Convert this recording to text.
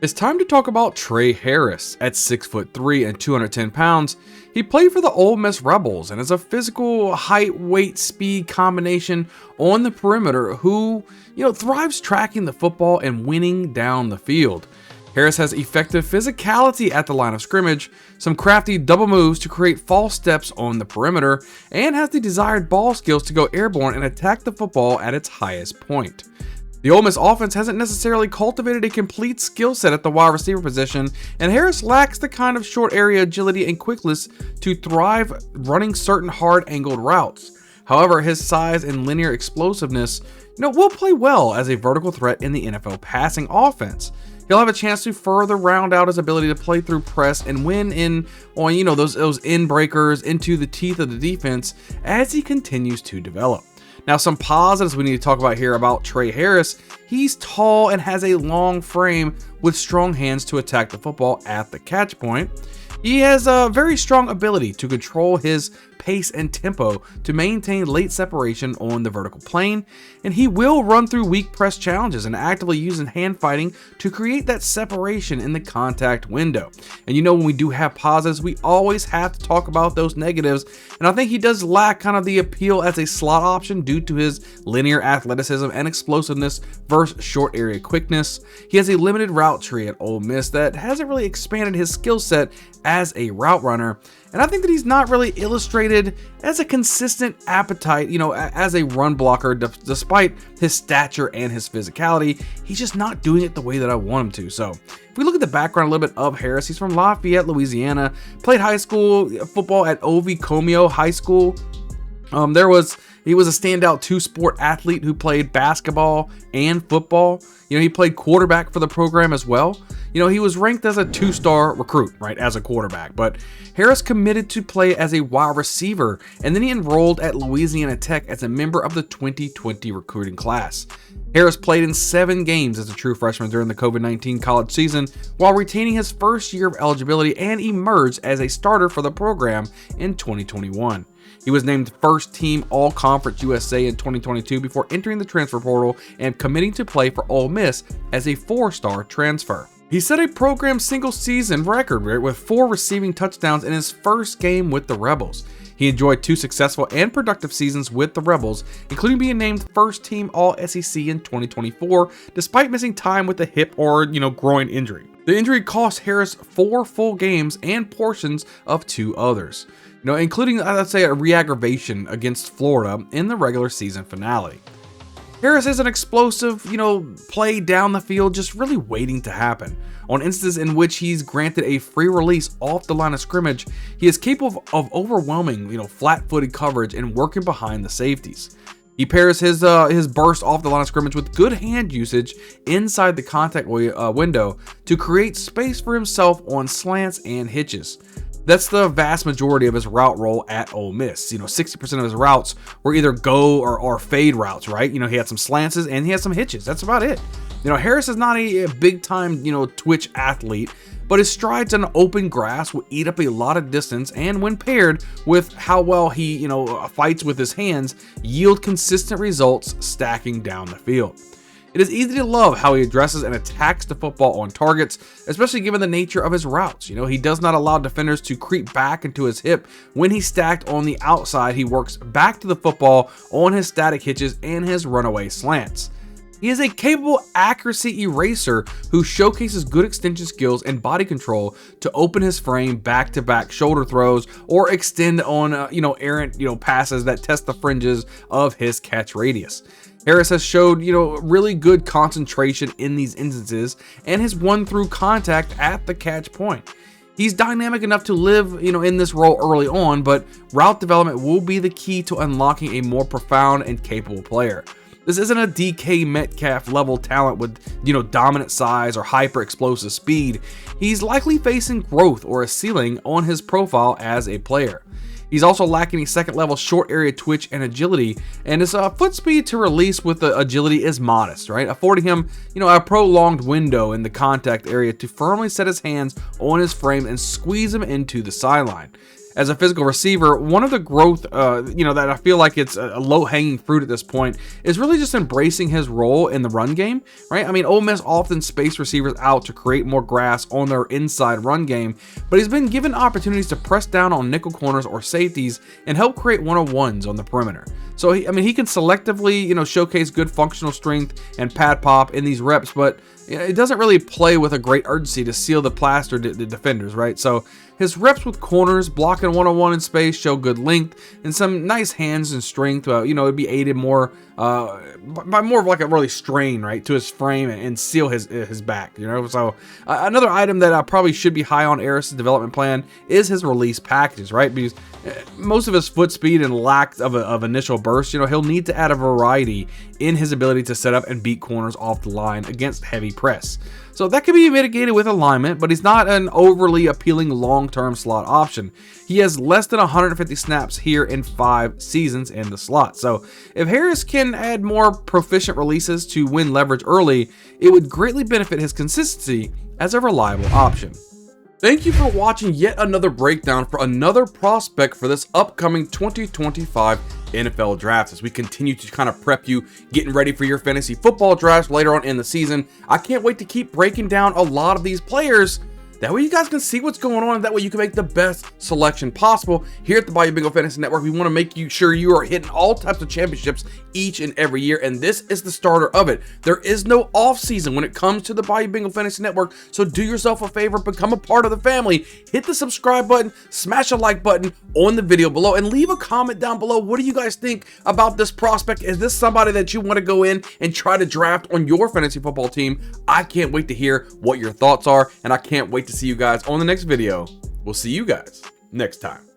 It's time to talk about Tre Harris. At 6'3" and 210 pounds, he played for the Ole Miss Rebels and is a physical height, weight, speed combination on the perimeter who, thrives tracking the football and winning down the field. Harris has effective physicality at the line of scrimmage, some crafty double moves to create false steps on the perimeter, and has the desired ball skills to go airborne and attack the football at its highest point. The Ole Miss offense hasn't necessarily cultivated a complete skill set at the wide receiver position, and Harris lacks the kind of short area agility and quickness to thrive running certain hard angled routes. However, his size and linear explosiveness, will play well as a vertical threat in the NFL passing offense. He'll have a chance to further round out his ability to play through press and win in on, those in breakers into the teeth of the defense as he continues to develop. Now, some positives we need to talk about here about Tre Harris. He's tall and has a long frame with strong hands to attack the football at the catch point. He has a very strong ability to control his pace and tempo to maintain late separation on the vertical plane, and he will run through weak press challenges and actively using hand fighting to create that separation in the contact window. And when we do have positives, we always have to talk about those negatives, and I think he does lack kind of the appeal as a slot option due to his linear athleticism and explosiveness versus short area quickness. He has a limited route tree at Ole Miss that hasn't really expanded his skill set as a route runner, and I think that he's not really illustrated as a consistent appetite, as a run blocker, despite his stature and his physicality. He's just not doing it the way that I want him to. So if we look at the background a little bit of Harris, he's from Lafayette, Louisiana, played high school football at Comio High School. He was a standout two-sport athlete who played basketball and football. He played quarterback for the program as well. He was ranked as a 2-star recruit, right, as a quarterback. But Harris committed to play as a wide receiver, and then he enrolled at Louisiana Tech as a member of the 2020 recruiting class. Harris played in 7 games as a true freshman during the COVID-19 college season while retaining his first year of eligibility and emerged as a starter for the program in 2021. He was named first team All-Conference USA in 2022 before entering the transfer portal and committing to play for Ole Miss as a 4-star transfer. He set a program single-season record with 4 receiving touchdowns in his first game with the Rebels. He enjoyed 2 successful and productive seasons with the Rebels, including being named first-team All-SEC in 2024, despite missing time with a hip or, groin injury. The injury cost Harris 4 full games and portions of 2 others, including, I'd say, a re-aggravation against Florida in the regular season finale. Harris is an explosive, play down the field, just really waiting to happen. On instances in which he's granted a free release off the line of scrimmage, he is capable of overwhelming, flat-footed coverage and working behind the safeties. He pairs his burst off the line of scrimmage with good hand usage inside the contact window to create space for himself on slants and hitches. That's the vast majority of his route roll at Ole Miss. 60% of his routes were either go or fade routes, right? He had some slants and he had some hitches. That's about it. Harris is not a big time, twitch athlete, but his strides on open grass will eat up a lot of distance, and when paired with how well he, fights with his hands, yield consistent results stacking down the field. It is easy to love how he addresses and attacks the football on targets, especially given the nature of his routes. He does not allow defenders to creep back into his hip. When he's stacked on the outside, he works back to the football on his static hitches and his runaway slants. He is a capable accuracy eraser who showcases good extension skills and body control to open his frame back-to-back shoulder throws or extend on, errant, passes that test the fringes of his catch radius. Harris has showed, really good concentration in these instances and has won through contact at the catch point. He's dynamic enough to live, in this role early on, but route development will be the key to unlocking a more profound and capable player. This isn't a DK Metcalf level talent with, dominant size or hyper explosive speed. He's likely facing growth or a ceiling on his profile as a player. He's also lacking a second level short area twitch and agility, and his foot speed to release with the agility is modest, right? Affording him, a prolonged window in the contact area to firmly set his hands on his frame and squeeze him into the sideline. as a physical receiver, one of the growth, that I feel like it's a low-hanging fruit at this point is really just embracing his role in the run game, right? I mean, Ole Miss often space receivers out to create more grass on their inside run game, but he's been given opportunities to press down on nickel corners or safeties and help create one-on-ones on the perimeter. So, he can selectively, showcase good functional strength and pad pop in these reps, but it doesn't really play with a great urgency to seal the plaster the defenders, right? So his reps with corners, blocking one-on-one in space show good length and some nice hands and strength. It'd be aided more by more of like a really strain, right, to his frame and seal his back, So another item that probably should be high on Harris' development plan is his release packages, right? Because most of his foot speed and lack of initial burst, he'll need to add a variety in his ability to set up and beat corners off the line against heavy press. So that can be mitigated with alignment, but he's not an overly appealing long-term slot option. He has less than 150 snaps here in 5 seasons in the slot. So if Harris can add more proficient releases to win leverage early, it would greatly benefit his consistency as a reliable option. Thank you for watching yet another breakdown for another prospect for this upcoming 2025 NFL draft. As we continue to kind of prep you, getting ready for your fantasy football drafts later on in the season, I can't wait to keep breaking down a lot of these players. That way you guys can see what's going on, and that way you can make the best selection possible. Here at the Bayou Bengal Fantasy Network, we want to make sure you are hitting all types of championships each and every year, and this is the starter of it. There is no off season when it comes to the Bayou Bengal Fantasy Network, so do yourself a favor, become a part of the family. Hit the subscribe button, smash a like button on the video below, and leave a comment down below. What do you guys think about this prospect? Is this somebody that you want to go in and try to draft on your fantasy football team? I can't wait to hear what your thoughts are, and I can't wait to see you guys on the next video. We'll see you guys next time.